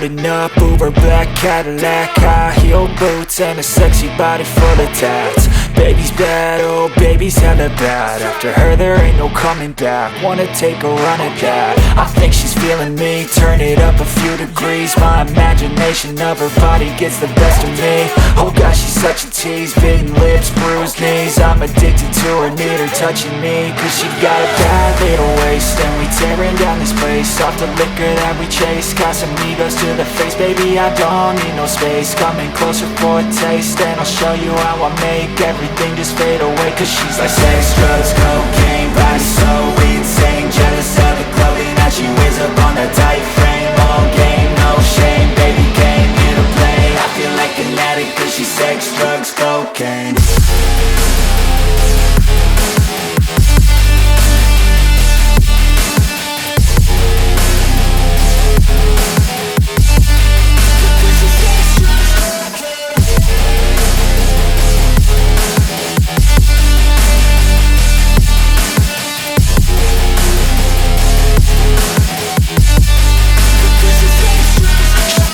Driving up Uber black Cadillac, high heel boots and a sexy body full of tats. Baby's bad, oh baby's hella bad. After her there ain't no coming back. Wanna take a run at that. I think she's feeling me, turn it up a few degrees. My imagination of her body gets the best of me. Oh gosh, she's such a tease, bitten lips, bruised knees. I'm addicted to her, need her touching me, cause she got a bad little waist. And we tearing down this place, off the liquor that we chase. Got some egos to the face, baby I don't need no space. Coming closer for a taste, and I'll show you how I make everything just fade away. Cause she's like sex, drugs, cocaine, body so insane. Jealous of the clothing that she wears up on that tight frame. All game, no shame, baby came here to play. I feel like an addict cause she's sex, drugs, cocaine.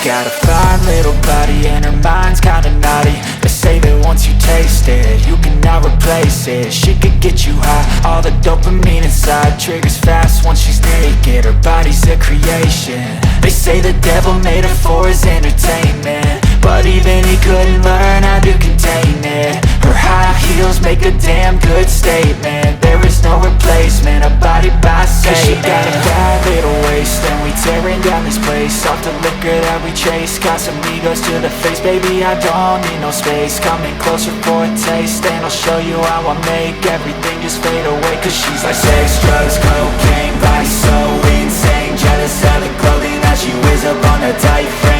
Got a fine little body and her mind's kinda naughty. They say that once you taste it, you cannot replace it. She could get you high, all the dopamine inside triggers fast once she's naked. Her body's a creation. They say the devil made her for his entertainment, but even he couldn't learn how to contain it. Her high heels make a damn good statement. There is no replacement, a body by Satan. Cause she got a bad little waist, and we tearing down this place, off the liquor that we chase. Got some egos to the face, baby I don't need no space. Coming closer for a taste, and I'll show you how I make everything just fade away. Cause she's like sex, drugs, cocaine, body so insane. Jealous of the clothing that she wears up on her tight frame.